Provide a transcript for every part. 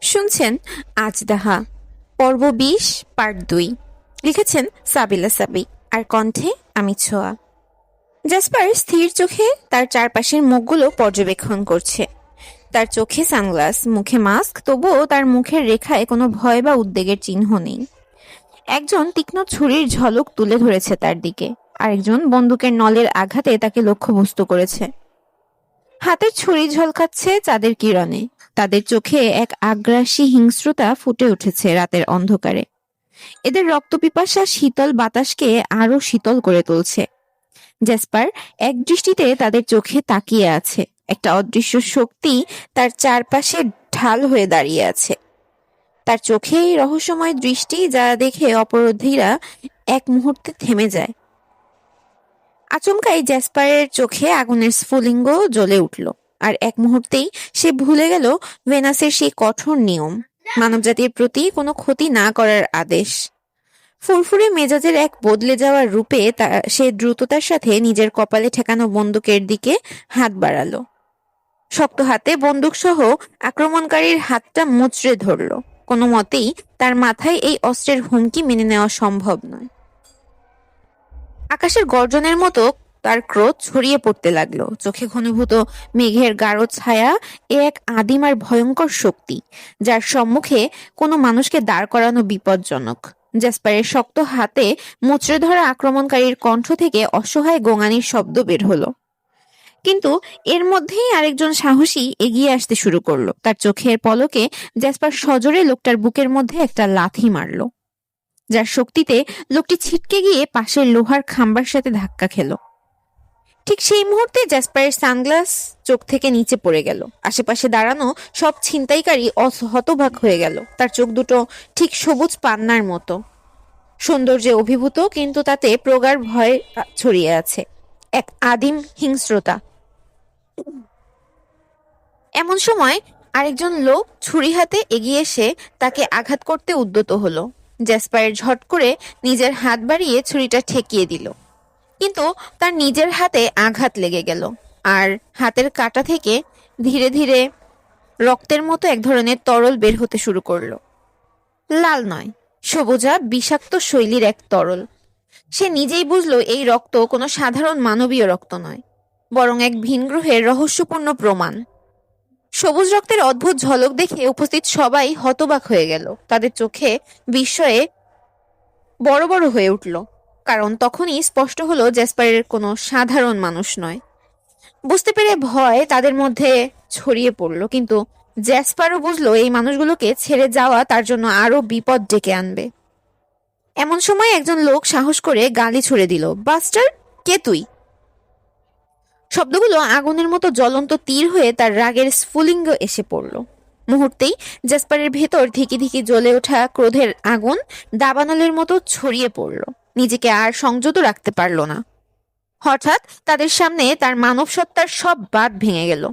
শুনছেন আজদাহা পর্ব ২০ পার্ট ২। লিখেছেন সাবিলা সাবি, আর কণ্ঠে আমি ছোঁয়া। জাসপার স্থির চোখে তার চারপাশের মুখগুলো পর্যবেক্ষণ করছে। তার চোখে সানগ্লাস, মুখে মাস্ক, তবুও তার মুখের রেখায় কোনো ভয় বা উদ্বেগের চিহ্ন নেই। একজন তীক্ষ্ণ ছুরির ঝলক তুলে ধরেছে তার দিকে, আরেকজন বন্দুকের নলের আঘাতে তাকে লক্ষ্যবস্তু করেছে। হাতের ছুরি ঝলকাচ্ছে চাঁদের কিরণে, তাদের চোখে এক আগ্রাসী হিংস্রতা ফুটে উঠেছে রাতের অন্ধকারে। এদের রক্তপিপাসা শীতল বাতাসকে আরো শীতল করে তুলছে। জেসপার এক দৃষ্টিতে তাদের চোখে তাকিয়ে আছে। একটা অদৃশ্য শক্তি তার চারপাশে ঢাল হয়ে দাঁড়িয়ে আছে। তার চোখে এই রহস্যময় দৃষ্টি যা দেখে অপরাধীরা এক মুহূর্তে থেমে যায়। আচমকাই জ্যাসপারের চোখে আগুনের স্ফুলিঙ্গ জ্বলে উঠল, আর এক মুহূর্তেই সে ভুলে গেল ভেনাসের সেই কঠোর নিয়ম, মানবজাতির প্রতি কোনো ক্ষতি না করার আদেশ। ফুরফুরে মেজাজের এক বদলে যাওয়ার রূপে সে দ্রুততার সাথে নিজের কপালে ঠেকানো বন্দুকের দিকে হাত বাড়ালো। শক্ত হাতে বন্দুক সহ আক্রমণকারীর হাতটা মুচড়ে ধরল। কোনো মতেই তার মাথায় এই অস্ত্রের হুমকি মেনে নেওয়া সম্ভব নয়। আকাশের গর্জনের মতো তার ক্রোধ ছড়িয়ে পড়তে লাগলো। চোখে ঘনীভূত মেঘের গাঢ় ছায়া এ এক আদিম আর ভয়ঙ্কর শক্তি, যার সম্মুখে কোনো মানুষকে দাঁড় করানো বিপজ্জনক। জ্যাসপারের শক্ত হাতে মুচড়ে ধরা আক্রমণকারীর কণ্ঠ থেকে অসহায় গোঙানির শব্দ বের হলো। কিন্তু এর মধ্যেই আরেকজন সাহসী এগিয়ে আসতে শুরু করলো। তার চোখের পলকে জ্যাসপার সজোরে লোকটার বুকের মধ্যে একটা লাথি মারলো, যার শক্তিতে লোকটি ছিটকে গিয়ে পাশের লোহার খাম্বার সাথে ধাক্কা খেল। ঠিক সেই মুহূর্তে জ্যাসপারের সানগ্লাস চোখ থেকে নিচে পড়ে গেল। আশেপাশে দাঁড়ানো সব ছিনতাইকারী হতবাক হয়ে গেল। তার চোখ দুটো ঠিক সবুজ পান্নার মতো, সৌন্দর্যে অভিভূত, কিন্তু তাতে প্রগাঢ় ভয় ছড়িয়ে আছে, এক আদিম হিংস্রতা। এমন সময় আরেকজন লোক ছুরি হাতে এগিয়ে এসে তাকে আঘাত করতে উদ্যত হলো। জ্যাসপারের ঝট করে নিজের হাত বাড়িয়ে ছুরিটা ঠেকিয়ে দিল, কিন্তু তার নিজের হাতে আঘাত লেগে গেল, আর হাতের কাঁটা থেকে ধীরে ধীরে রক্তের মতো এক ধরনের তরল বের হতে শুরু করলো। লাল নয়, সবুজা বিষাক্ত শৈলীর এক তরল। সে নিজেই বুঝলো এই রক্ত কোনো সাধারণ মানবীয় রক্ত নয়, বরং এক ভিনগ্রহের রহস্যপূর্ণ প্রমাণ। সবুজ রক্তের অদ্ভুত ঝলক দেখে উপস্থিত সবাই হতবাক হয়ে গেল। তাদের চোখে বিস্ময়ে বড় বড় হয়ে উঠল, কারণ তখনই স্পষ্ট হলো জ্যাসপারের কোনো সাধারণ মানুষ নয়। বুঝতে পেরে ভয় তাদের মধ্যে ছড়িয়ে পড়ল, কিন্তু জ্যাসপারও বুঝলো এই মানুষগুলোকে ছেড়ে যাওয়া তার জন্য আরো বিপদ ডেকে আনবে। এমন সময় একজন লোক সাহস করে গালি ছুড়ে দিল, বাস্টার, কে তুই? শব্দগুলো আগুনের মতো জ্বলন্ত তীর হয়ে তার রাগের স্ফুলিঙ্গ এসে পড়ল। মুহূর্তেই জ্যাসপারের ভেতর ধিকি ধিকি জ্বলে ওঠা ক্রোধের আগুন দাবানলের মতো ছড়িয়ে পড়ল। নিজেকে আর সংযত রাখতে পারল না। হঠাৎ তাদের সামনে তার মানব সত্তার সব বাঁধ ভেঙে গেল,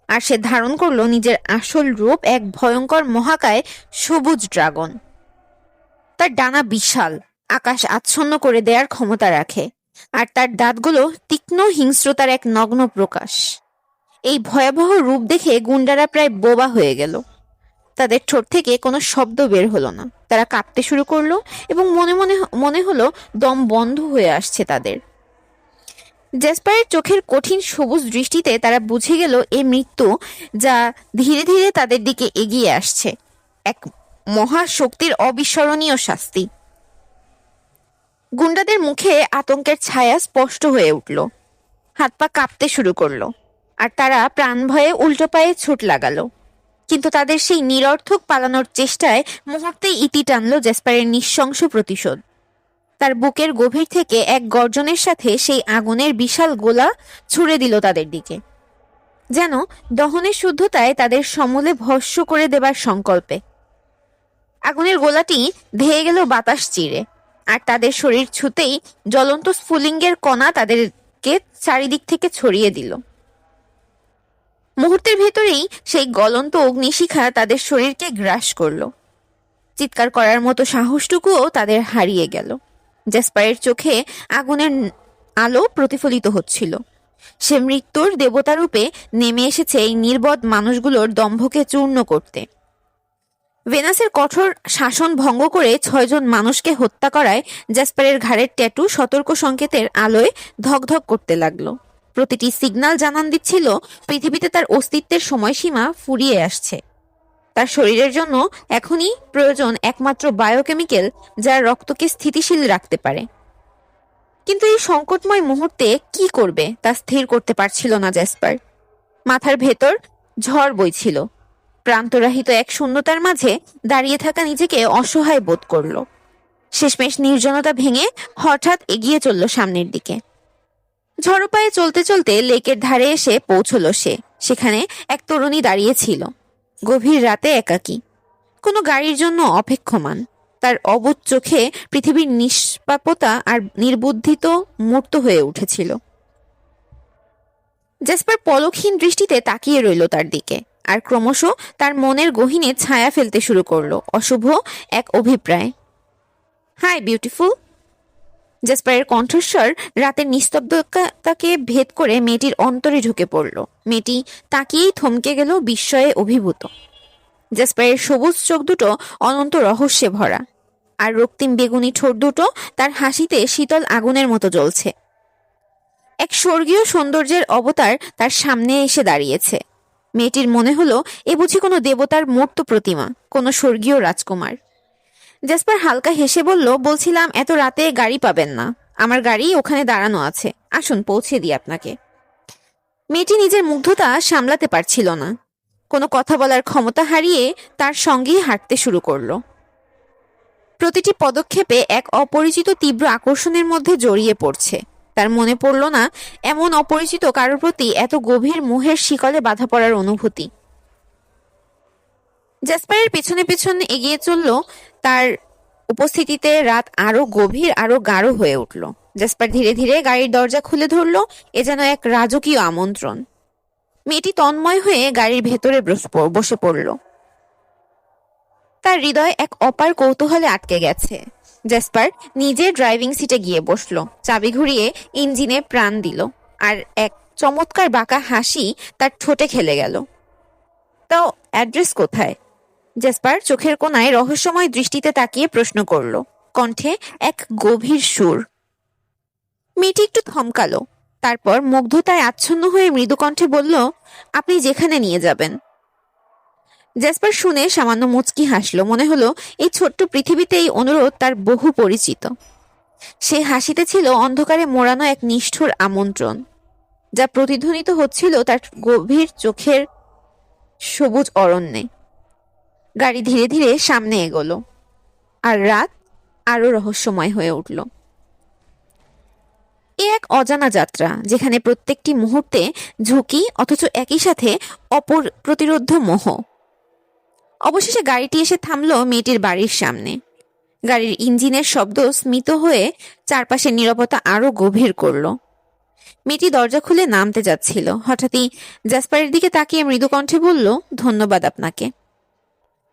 আর সে ধারণ করলো নিজের আসল রূপ, এক ভয়ঙ্কর মহাকায় সবুজ ড্রাগন। তার ডানা বিশাল, আকাশ আচ্ছন্ন করে দেওয়ার ক্ষমতা রাখে, আর তার দাঁতগুলো তীক্ষ্ণ হিংস্রতার এক নগ্ন প্রকাশ। এই ভয়াবহ রূপ দেখে গুন্ডারা প্রায় বোবা হয়ে গেল। তাদের ঠোঁট থেকে কোনো শব্দ বের হলো না। তারা কাঁপতে শুরু করলো এবং মনে হলো দম বন্ধ হয়ে আসছে তাদের। জ্যাসপারের চোখের কঠিন সবুজ দৃষ্টিতে তারা বুঝে গেল এ মৃত্যু, যা ধীরে ধীরে তাদের দিকে এগিয়ে আসছে, এক মহাশক্তির অবিস্মরণীয় শাস্তি। গুন্ডাদের মুখে আতঙ্কের ছায়া স্পষ্ট হয়ে উঠল। হাত পা কাঁপতে শুরু করলো, আর তারা প্রাণ ভয়ে উল্টো পায়ে ছুট লাগালো। কিন্তু তাদের সেই নিরর্থক পালানোর চেষ্টায় মুহূর্তেই ইতি টানল জ্যাসপারের নৃশংস প্রতিশোধ। তার বুকের গভীর থেকে এক গর্জনের সাথে সেই আগুনের বিশাল গোলা ছুড়ে দিল তাদের দিকে, যেন দহনের শুদ্ধতায় তাদের সমূলে ভস্ম করে দেবার সংকল্পে। আগুনের গোলাটি ধেয়ে গেল বাতাস চিরে, আর তাদের শরীর ছুঁতেই জ্বলন্ত স্ফুলিঙ্গের কণা তাদেরকে চারিদিক থেকে ছড়িয়ে দিল। মুহূর্তের ভেতরেই সেই গলন্ত অগ্নিশিখা তাদের শরীরকে গ্রাস করল। চিৎকার করার মতো সাহসটুকুও তাদের হারিয়ে গেল। জ্যাসপারের চোখে আগুনের আলো প্রতিফলিত হচ্ছিল। সে মৃত্যুর দেবতারূপে নেমে এসেছে এই নির্বোধ মানুষগুলোর দম্ভকে চূর্ণ করতে। ভেনাসের কঠোর শাসন ভঙ্গ করে 6 জন মানুষকে হত্যা করায় জ্যাসপারের ঘাড়ের ট্যাটু সতর্ক সংকেতের আলোয় ধকধক করতে লাগলো। প্রতিটি সিগন্যাল জানান দিচ্ছিল পৃথিবীতে তার অস্তিত্বের সময়সীমা ফুরিয়ে আসছে। তার শরীরের জন্য এখনই প্রয়োজন একমাত্র বায়োকেমিক্যাল যা রক্তকে স্থিতিশীল রাখতে পারে। কিন্তু এই সংকটময় মুহূর্তে কি করবে তা স্থির করতে পারছিল না জ্যাসপার। মাথার ভেতর ঝড় বইছিল। প্রান্তরাহিত এক শূন্যতার মাঝে দাঁড়িয়ে থাকা নিজেকে অসহায় বোধ করল। শেষমেশ নির্জনতা ভেঙে হঠাৎ এগিয়ে চলল সামনের দিকে। ঝড়ো পায়ে চলতে চলতে লেকের ধারে এসে পৌঁছল সে। সেখানে এক তরুণী দাঁড়িয়ে ছিল, গভীর রাতে একাকী, কোনো গাড়ির জন্য অপেক্ষমান। তার অবুঝ চোখে পৃথিবীর নিষ্পাপতা আর নির্বুদ্ধিত মূর্ত হয়ে উঠেছিল। জ্যাসপার পলকহীন দৃষ্টিতে তাকিয়ে রইল তার দিকে, আর ক্রমশ তার মনের গহীনে ছায়া ফেলতে শুরু করলো অশুভ এক অভিপ্রায়। Hi beautiful. জ্যাসপারের কণ্ঠস্বর রাতের নিস্তব্ধতাকে ভেদ করে মেয়েটির অন্তরে ঢুকে পড়ল। মেয়েটি তাকিয়েই থমকে গেল, বিস্ময়ে অভিভূত। জ্যাসপারের সবুজ চোখ দুটো অনন্ত রহস্যে ভরা, আর রক্তিম বেগুনি ঠোঁট দুটো তার হাসিতে শীতল আগুনের মতো জ্বলছে। এক স্বর্গীয় সৌন্দর্যের অবতার তার সামনে এসে দাঁড়িয়েছে। মেয়েটির মনে হলো এ বুঝি কোনো দেবতার মূর্ত প্রতিমা, কোনো স্বর্গীয় রাজকুমার। জ্যাসপার হালকা হেসে বলল, বলছিলাম এত রাতে গাড়ি পাবেন না, আমার গাড়ি ওখানে দাঁড়ানো আছে, আসুন পৌঁছে দিই আপনাকে। মেয়েটি নিজের মুগ্ধতা সামলাতে পারছিল না, কোনো কথা বলার ক্ষমতা হারিয়ে তার সঙ্গেই হাঁটতে শুরু করলো। প্রতিটি পদক্ষেপে এক অপরিচিত তীব্র আকর্ষণের মধ্যে জড়িয়ে পড়ছে। তার মনে পড়ল না এমন অপরিচিত কারোর প্রতি এত গভীর মোহের শিকলে বাঁধা পড়ার অনুভূতি। জ্যাসপারের পেছনে পেছনে এগিয়ে চলল। তার উপস্থিতিতে রাত আরো গভীর, আরো গাঢ় হয়ে উঠল। জ্যাসপার ধীরে ধীরে গাড়ির দরজা খুলে ধরল। এ যেন এক রাজকীয় আমন্ত্রণ। মেয়েটি তন্ময় হয়ে গাড়ির ভেতরে বসে পড়ল। তার হৃদয় এক অপার কৌতূহলে আটকে গেছে। জ্যাসপার নিজের ড্রাইভিং সিটে গিয়ে বসলো, চাবি ঘুরিয়ে ইঞ্জিনে প্রাণ দিল, আর এক চমৎকার বাঁকা হাসি তার ঠোঁটে খেলে গেল। তাও অ্যাড্রেস কোথায়? জ্যাসপার চোখের কোণায় রহস্যময় দৃষ্টিতে তাকিয়ে প্রশ্ন করলো, কণ্ঠে এক গভীর সুর। মেয়েটি একটু থমকালো, তারপর মুগ্ধতায় আচ্ছন্ন হয়ে মৃদু কণ্ঠে বলল, আপনি যেখানে নিয়ে যাবেন। জ্যাসপার শুনে সামান্য মুচকি হাসল। মনে হলো এই ছোট্ট পৃথিবীতে এই অনুরোধ তার বহু পরিচিত। সে হাসিতে ছিল অন্ধকারে মোড়ানো এক নিষ্ঠুর আমন্ত্রণ, যা প্রতিধ্বনিত হচ্ছিল তার গভীর চোখের সবুজ অরণ্যে। গাড়ি ধীরে ধীরে সামনে এগোলো, আর রাত আরো রহস্যময় হয়ে উঠল। এ এক অজানা যাত্রা, যেখানে প্রত্যেকটি মুহূর্তে ঝুঁকি, অথচ একই সাথে অপ্রতিরোধ্য মোহ। অবশেষে গাড়িটি এসে থামলো মেয়েটির বাড়ির সামনে। গাড়ির ইঞ্জিনের শব্দ স্মিত হয়ে চারপাশের নীরবতা আরো গভীর করলো। মেয়েটি দরজা খুলে নামতে যাচ্ছিল। হঠাৎই জ্যাসপারের দিকে তাকিয়ে মৃদু কণ্ঠে বলল, ধন্যবাদ আপনাকে।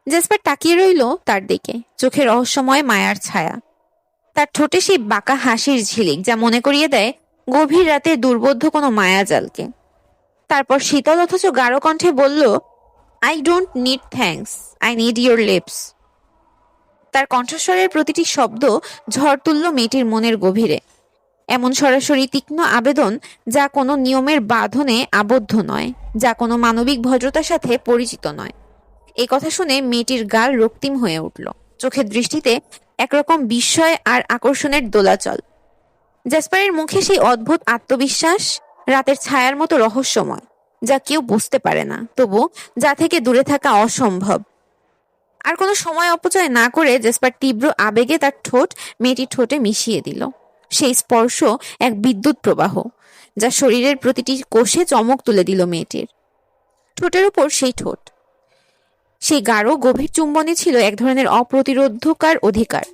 জ্যাসপার তাকিয়ে রইল তার দিকে, চোখে রহস্যময় মায়ার ছায়া। তার ঠোঁটে সেই বাঁকা হাসির ঝিলিক, যা মনে করিয়ে দেয় গভীর রাতে দুর্বোধ্য কোনো মায়াজালকে। তারপর শীতল অথচ গাঢ় কণ্ঠে বলল, I don't need thanks, I need your lips. তার কণ্ঠস্বরের প্রতিটি শব্দ ঝড় তুলল মেয়েটির মনের গভীরে। এমন সরাসরি তীক্ষ্ণ আবেদন, যা কোনো নিয়মের বাঁধনে আবদ্ধ নয়, যা কোনো মানবিক ভদ্রতার সাথে পরিচিত নয়। এই কথা শুনে মেয়েটির গাল রক্তিম হয়ে উঠল, চোখের দৃষ্টিতে একরকম বিস্ময় আর আকর্ষণের দোলাচল। জ্যাসপারের মুখে সেই অদ্ভুত আত্মবিশ্বাস, রাতের ছায়ার মতো রহস্যময়, যা কেউ বুঝতে পারে না, তবু যা থেকে দূরে থাকা অসম্ভব। আর কোনো সময় অপচয় না করে জ্যাসপার তীব্র আবেগে তার ঠোঁট মেয়েটির ঠোঁটে মিশিয়ে দিল। সেই স্পর্শ এক বিদ্যুৎ প্রবাহ, যা শরীরের প্রতিটি কোষে চমক তুলে দিল মেয়েটির। ঠোঁটের উপর সেই ঠোঁট, সেই গাঢ় গভীর চুম্বনে ছিল এক ধরনের অপ্রতিরোধকার অধিকার,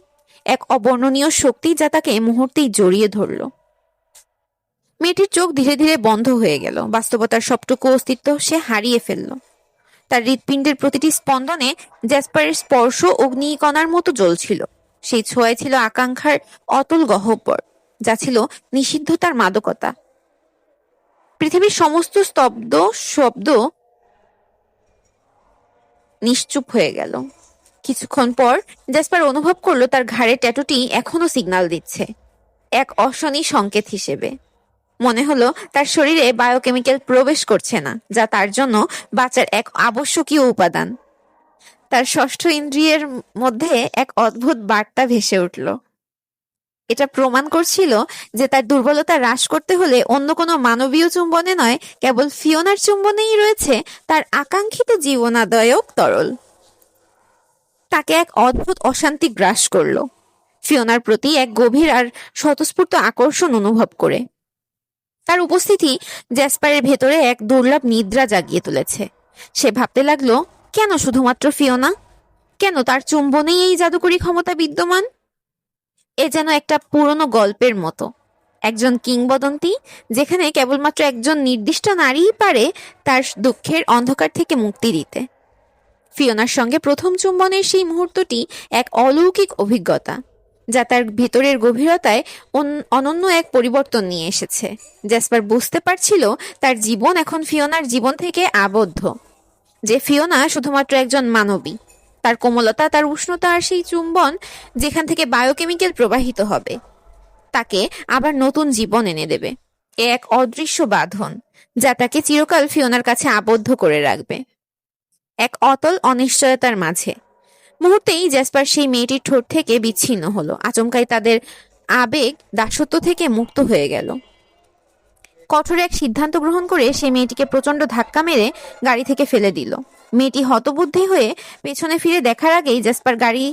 এক অবর্ণনীয় শক্তি, যা তাকে মুহূর্তেই জড়িয়ে ধরল। মেয়েটির চোখ ধীরে ধীরে বন্ধ হয়ে গেল। বাস্তবতার সবটুকু অস্তিত্ব সে হারিয়ে ফেলল। তার হৃৎপিণ্ডের প্রতিটি স্পন্দনে জ্যাসপারের স্পর্শ অগ্নিকণার মতো জ্বলছিল। সেই ছোঁয়ায় ছিল আকাঙ্ক্ষার অতল গহ্বর, যা ছিল নিষিদ্ধতার মাদকতা। পৃথিবীর সমস্ত স্তব্ধ শব্দ নিশ্চুপ হয়ে গেল। কিছুক্ষণ পর জেসপার অনুভব করলো তার ঘাড়ের ট্যাটুটি এখনো সিগন্যাল দিচ্ছে, এক অশনি সংকেত হিসেবে। মনে হলো তার শরীরে বায়োকেমিক্যাল প্রবেশ করছে না, যা তার জন্য বাঁচার এক আবশ্যকীয় উপাদান। তার ষষ্ঠ ইন্দ্রিয়ের মধ্যে এক অদ্ভুত বার্তা ভেসে উঠল। এটা প্রমাণ করছিল যে তার দুর্বলতা হ্রাস করতে হলে অন্য কোনো মানবীয় চুম্বনে নয়, কেবল ফিওনার চুম্বনেই রয়েছে তার আকাঙ্ক্ষিত জীবনাদায়ক তরল। তাকে এক অদ্ভুত অশান্তি গ্রাস করলো, ফিওনার প্রতি এক গভীর আর স্বতঃস্ফূর্ত আকর্ষণ অনুভব করে। তার উপস্থিতি জ্যাসপারের ভেতরে এক দুর্লভ নিদ্রা জাগিয়ে তুলেছে। সে ভাবতে লাগলো, কেন শুধুমাত্র ফিওনা? কেন তার চুম্বনেই এই জাদুকরী ক্ষমতা বিদ্যমান? এ যেন একটা পুরনো গল্পের মতো, একজন কিংবদন্তি যেখানে কেবলমাত্র একজন নির্দিষ্ট নারীই পারে তার দুঃখের অন্ধকার থেকে মুক্তি দিতে। ফিওনার সঙ্গে প্রথম চুম্বনের সেই মুহূর্তটি এক অলৌকিক অভিজ্ঞতা, যা তার ভেতরের গভীরতায় অনন্য এক পরিবর্তন নিয়ে এসেছে। জ্যাসপার বুঝতে পারছিল তার জীবন এখন ফিওনার জীবন থেকে আবদ্ধ, যে ফিওনা শুধুমাত্র একজন মানবী। তার কোমলতা, তার উষ্ণতা আর সেই চুম্বন যেখান থেকে বায়োকেমিক্যাল প্রবাহিত হবে, তাকে আবার নতুন জীবন এনে দেবে। এ এক অদৃশ্য বাঁধন যা তাকে চিরকাল ফিওনার কাছে আবদ্ধ করে রাখবে, এক অতল অনিশ্চয়তার মাঝে। মুহূর্তেই জ্যাসপার সেই মেয়েটির ঠোঁট থেকে বিচ্ছিন্ন হলো। আচমকাই তাদের আবেগ দাসত্ব থেকে মুক্ত হয়ে গেল। কঠোর এক সিদ্ধান্ত গ্রহণ করে সে মেয়েটিকে প্রচন্ড ধাক্কা মেরে গাড়ি থেকে ফেলে দিল। মেয়েটি হতবুদ্ধি হয়ে পেছনে ফিরে দেখার আগেই জ্যাসপার গাড়ি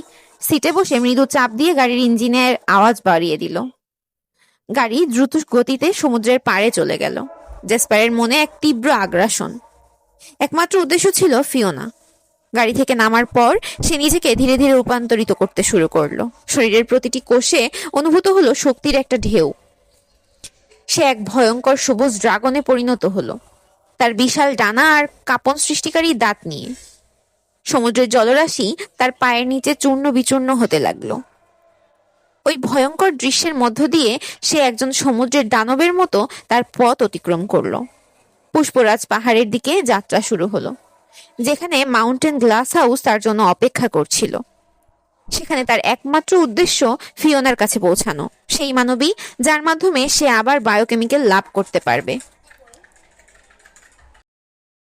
সিটে বসে মৃদু চাপ দিয়ে গাড়ির ইঞ্জিনের আওয়াজ বাড়িয়ে দিল। গাড়ি দ্রুত গতিতে সমুদ্রের পাড়ে চলে গেল। জ্যাসপারের মনে এক তীব্র আগ্রাসন। একমাত্র উদ্দেশ্য ছিল ফিওনা। গাড়ি থেকে নামার পর সে নিজেকে ধীরে ধীরে রূপান্তরিত করতে শুরু করলো। শরীরের প্রতিটি কোষে অনুভূত হলো শক্তির একটা ঢেউ। সে এক ভয়ঙ্কর সবুজ ড্রাগনে পরিণত হলো, তার বিশাল ডানা আর কাঁপন সৃষ্টিকারী দাঁত নিয়ে। সমুদ্রের জলরাশি তার পায়ের নিচে চূর্ণ বিচূর্ণ হতে লাগলো। ওই ভয়ঙ্কর দৃশ্যের মধ্য দিয়ে সে একজন সমুদ্রের দানবের মতো তার পথ অতিক্রম করলো। পুষ্পরাজ পাহাড়ের দিকে যাত্রা শুরু হলো, যেখানে মাউন্টেন গ্লাস হাউস তার জন্য অপেক্ষা করছিল। সেখানে তার একমাত্র উদ্দেশ্য ফিওনার কাছে পৌঁছানো, সেই মানবী যার মাধ্যমে সে আবার বায়োকেমিক্যাল লাভ করতে পারবে।